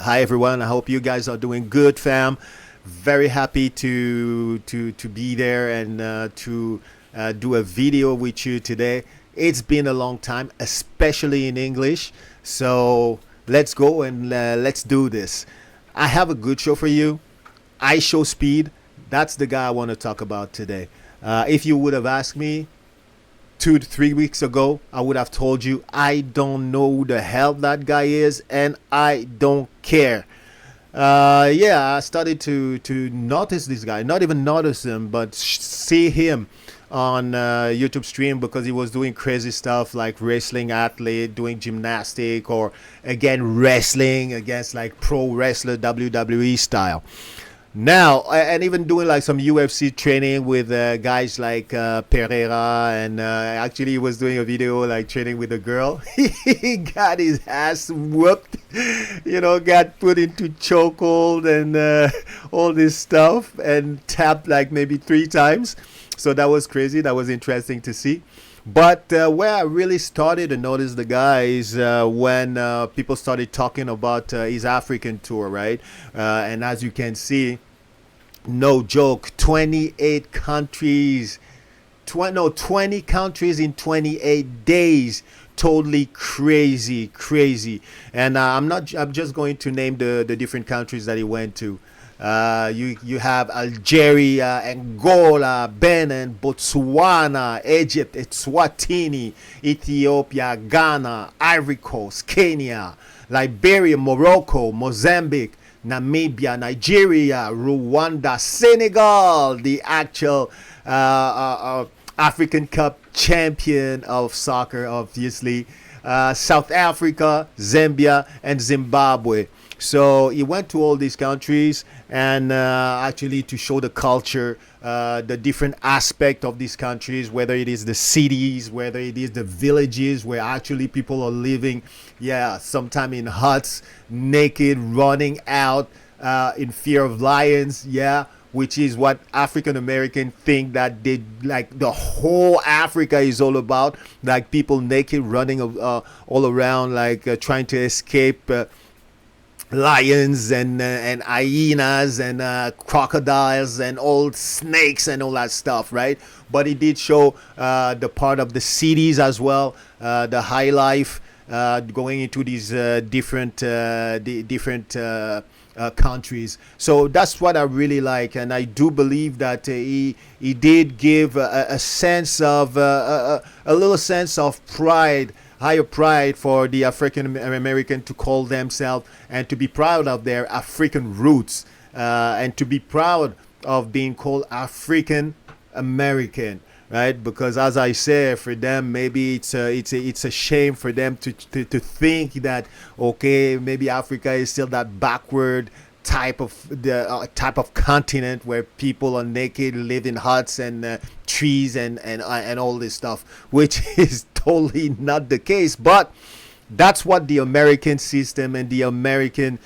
Hi everyone. I hope you guys are doing good, fam. Very happy to be there and to do a video with you today. It's been a long time, especially in English. So let's go and let's do this. I have a good show for you. IShowSpeed. That's the guy I want to talk about today. If you would have asked me 2 to 3 weeks ago, I would have told you I don't know who the hell that guy is, and I don't care. Yeah, I started to notice this guy, not even notice him, but see him on YouTube stream because he was doing crazy stuff like wrestling athlete, doing gymnastic, or again wrestling against like pro wrestler WWE style. Now, and even doing like some UFC training with guys like Pereira, and actually he was doing a video like training with a girl. He got his ass whooped, got put into chokehold and all this stuff, and tapped like maybe 3 times. So that was crazy. That was interesting to see. But where I really started to notice the guy is when people started talking about his African tour, right? And as you can see, no joke, 28 countries, 20 countries in 28 days. Totally crazy, crazy. And I'm just going to name the different countries that he went to. You have Algeria, Angola, Benin, Botswana, Egypt, Eswatini, Ethiopia, Ghana, Ivory Coast, Kenya, Liberia, Morocco, Mozambique, Namibia, Nigeria, Rwanda, Senegal, the actual African Cup champion of soccer, obviously, South Africa, Zambia, and Zimbabwe. So he went to all these countries and actually to show the culture, the different aspect of these countries, whether it is the cities, whether it is the villages where actually people are living, yeah, sometime in huts, naked, running out in fear of lions, yeah, which is what African American think that they like the whole Africa is all about, like people naked running all around, like trying to escape lions and hyenas and crocodiles and old snakes and all that stuff, right? But it did show the part of the cities as well, the high life, going into these different countries. So that's what I really like, and I do believe that he did give a sense of a little sense of pride, higher pride for the African American to call themselves and to be proud of their African roots, and to be proud of being called African American, right? Because as I say, for them maybe it's a shame for them to think that, okay, maybe Africa is still that backward type of continent where people are naked, live in huts and trees and all this stuff, which is totally not the case. But that's what the American system and the American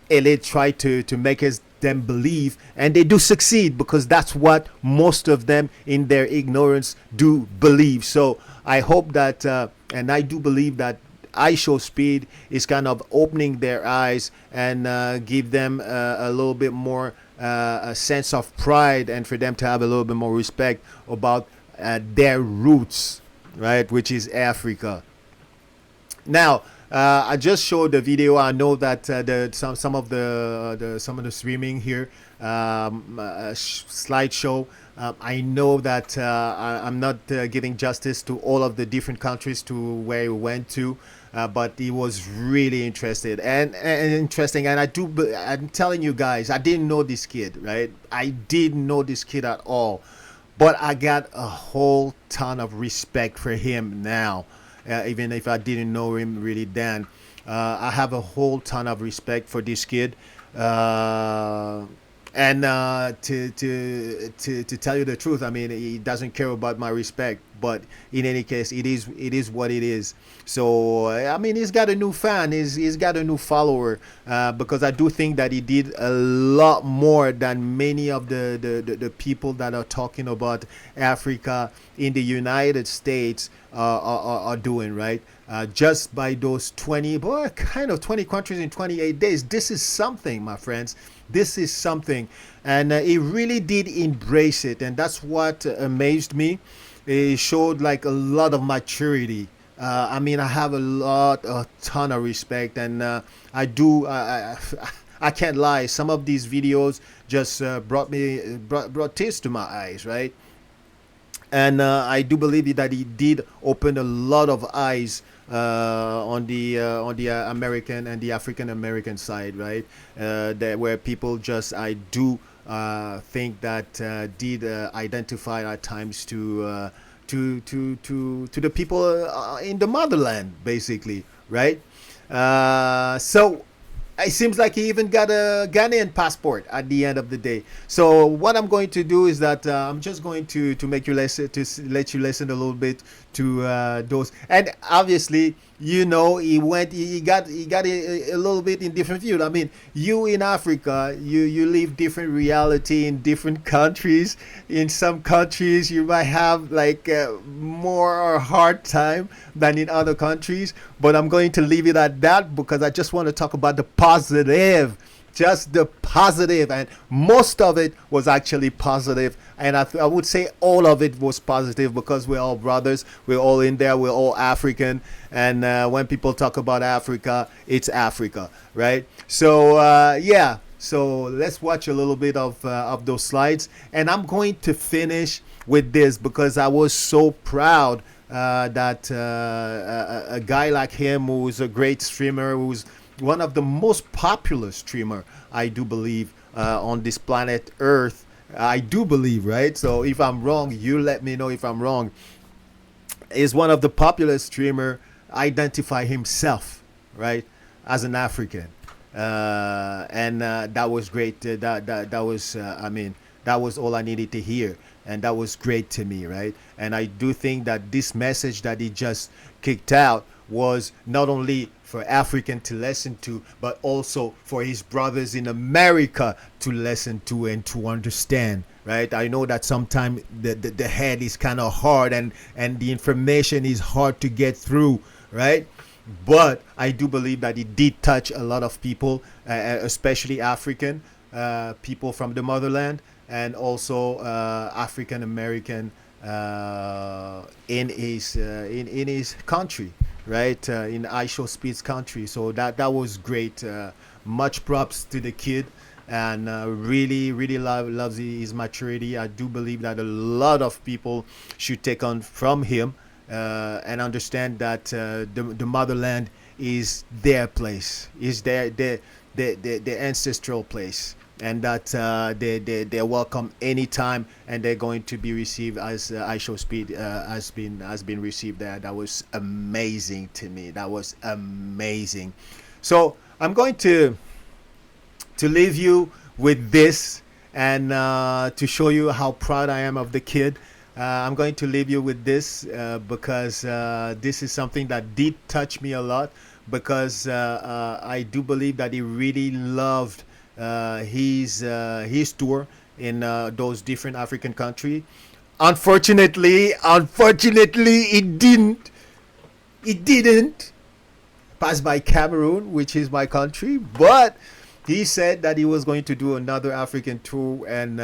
elite try to make them believe, and they do succeed because that's what most of them in their ignorance do believe. So I hope that and I do believe that IShowSpeed is kind of opening their eyes and give them a little bit more a sense of pride, and for them to have a little bit more respect about their roots, right, which is Africa. Now, I just showed the video. I know that some of the streaming here, slideshow. I know that I'm not giving justice to all of the different countries to where he went to, but he was really interested and interesting. And I'm telling you guys, I didn't know this kid, right? I didn't know this kid at all, but I got a whole ton of respect for him now. Even if I didn't know him really then, I have a whole ton of respect for this kid. And to tell you the truth, I mean, he doesn't care about my respect, but in any case, it is what it is. So I mean, he's got a new fan, he's got a new follower, because I do think that he did a lot more than many of the people that are talking about Africa in the United States are doing, right? just by those 20, boy, kind of 20 countries in 28 days. This is something, my friends. This is something. And he really did embrace it. And that's what amazed me. It showed like a lot of maturity. I mean, I have a ton of respect, and I do. I can't lie. Some of these videos just brought tears to my eyes, right? And I do believe that he did open a lot of eyes on the American and the African American side, right? That where people just I do think that did identify at times to the people in the motherland, basically, right? So it seems like he even got a Ghanaian passport at the end of the day. So what I'm going to do is that I'm just going to make you listen let you listen a little bit to those. And obviously, you know, he got a little bit in different view. I mean, you in Africa, you live different reality in different countries. In some countries, you might have like more or hard time than in other countries. But I'm going to leave it at that because I just want to talk about the positive, just the positive, and most of it was actually positive. And I would say all of it was positive because we're all brothers, we're all in there, we're all African. And when people talk about Africa, it's Africa, right? So yeah, so let's watch a little bit of those slides, and I'm going to finish with this because I was so proud that a guy like him, who's a great streamer, who's one of the most popular streamer, I do believe, on this planet Earth. I do believe, right? So if I'm wrong, you let me know if I'm wrong. Is one of the popular streamer identify himself, right, as an African, and that was great. That was, I mean, that was all I needed to hear, and that was great to me, right? And I do think that this message that he just kicked out was not only for African to listen to, but also for his brothers in America to listen to and to understand, right? I know that sometimes the head is kind of hard and the information is hard to get through, right? But I do believe that it did touch a lot of people, especially African people from the motherland, and also African American in his country, right? In IShowSpeed's country. So that was great. Much props to the kid, and really loves his maturity. I do believe that a lot of people should take on from him and understand that the motherland is their place, is their ancestral place, and that they're welcome anytime, and they're going to be received as IShowSpeed has been received there. That was amazing to me. That was amazing. So I'm going to leave you with this, and to show you how proud I am of the kid. I'm going to leave you with this because this is something that did touch me a lot, because I do believe that he really loved his tour in those different African countries. Unfortunately, it didn't pass by Cameroon, which is my country, but he said that he was going to do another African tour and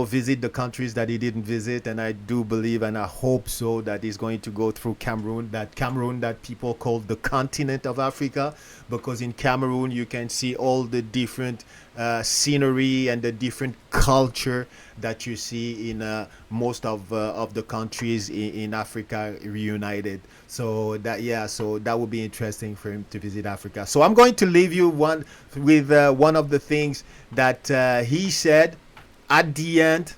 visit the countries that he didn't visit. And I do believe, and I hope so, that he's going to go through Cameroon that people call the continent of Africa, because in Cameroon you can see all the different scenery and the different culture that you see in most of the countries in Africa reunited. So that would be interesting for him to visit Africa. So I'm going to leave you with one of the things that he said at the end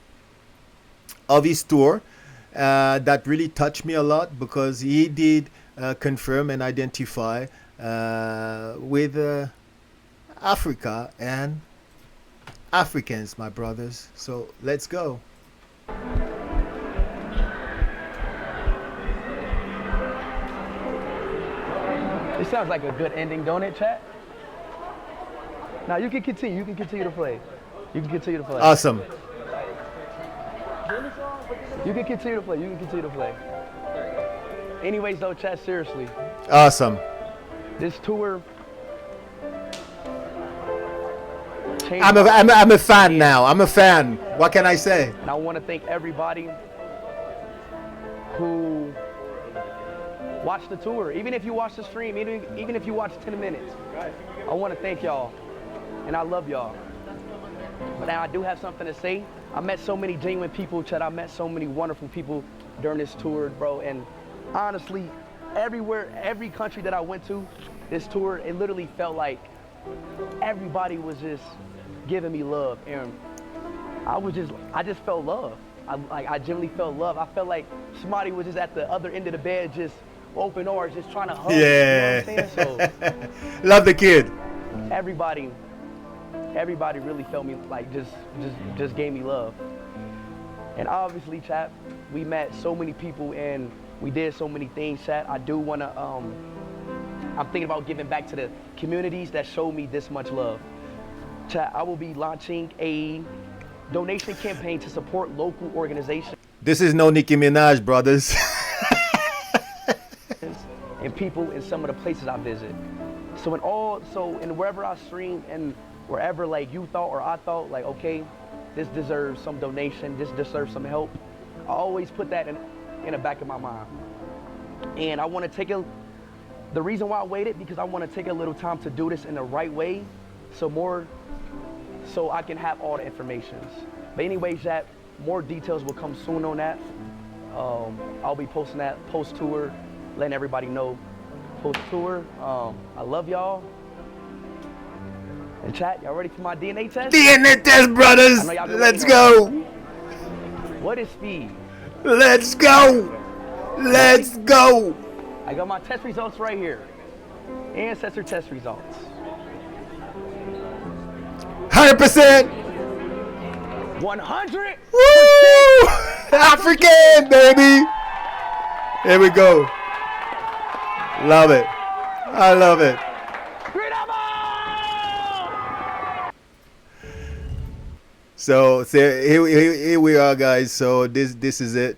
of his tour that really touched me a lot, because he did confirm and identify with Africa and Africans, my brothers. So let's go. It sounds like a good ending, don't it, chat? Now you can continue. You can continue to play. You can continue to play. Awesome. You can continue to play. You can continue to play. Anyways, though, chat, seriously, Awesome. this tour changed. I'm a fan now. I'm a fan. What can I say? And I want to thank everybody who watched the tour. Even if you watched the stream, even if you watched 10 minutes, I want to thank y'all. And I love y'all. But now I do have something to say. I met so many genuine people, Chad. I met so many wonderful people during this tour, bro. And honestly, everywhere, every country that I went to, this tour, it literally felt like everybody was just giving me love. And I just felt love. I genuinely felt love. I felt like somebody was just at the other end of the bed, just open arms, just trying to hug. Yeah. You know what I'm saying? So Love the kid. everybody really felt me, like just gave me love. And obviously, chat, we met so many people and we did so many things, chat. I do want to, I'm thinking about giving back to the communities that showed me this much love. Chat, I will be launching a donation campaign to support local organizations This is no Nicki Minaj, brothers. and people in some of the places I visit. So in wherever I stream and wherever like you thought or I thought like, okay, this deserves some donation, this deserves some help, I always put that in the back of my mind. And I want to take the reason why I waited, because I want to take a little time to do this in the right way, so I can have all the information. But anyways, that more details will come soon on that. I'll be posting that post-tour, letting everybody know post-tour. I love y'all. And chat, y'all ready for my DNA test? DNA test, brothers. I know y'all been Let's waiting on go. it. What is speed? Let's go. Let's go. I got my test results right here. Ancestor test results. 100%. 100%. Woo! African, baby. Here we go. Love it. I love it. So here we are, guys. So this is it.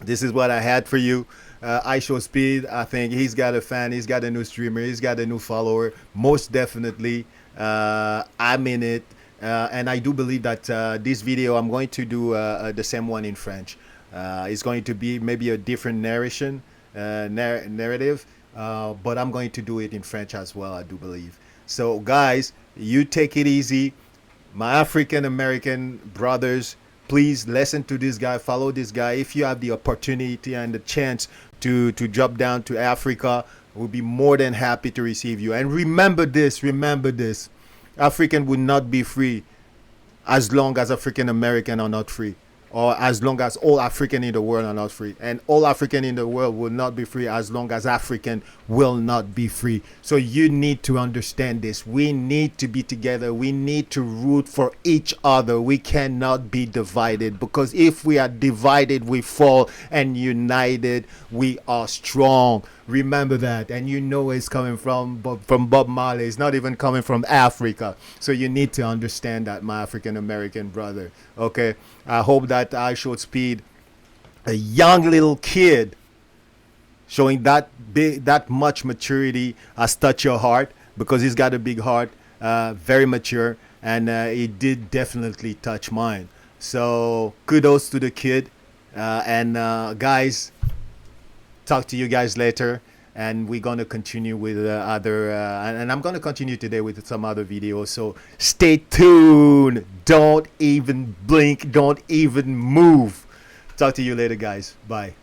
This is what I had for you. IShowSpeed, I think he's got a fan. He's got a new streamer. He's got a new follower. Most definitely. I'm in it. And I do believe that this video, I'm going to do the same one in French. It's going to be maybe a different narration, narrative, but I'm going to do it in French as well, I do believe. So guys, you take it easy. My African American brothers, please listen to this guy, follow this guy. If you have the opportunity and the chance to drop down to Africa, we'll be more than happy to receive you. And remember this, African will not be free as long as African American are not free, or as long as all African in the world are not free. And all African in the world will not be free as long as African will not be free. So you need to understand this. We need to be together. We need to root for each other. We cannot be divided, because if we are divided, we fall, and united, we are strong. Remember that. And you know it's coming from Bob Marley. It's not even coming from Africa. So you need to understand that, my African American brother. Okay, I hope that IShowSpeed, a young little kid showing that much maturity, has touched your heart, because he's got a big heart, very mature, and it did definitely touch mine. So kudos to the kid, and guys, talk to you guys later, and we're gonna continue with other and I'm gonna continue today with some other videos, so stay tuned. Don't even blink, don't even move. Talk to you later, guys. Bye.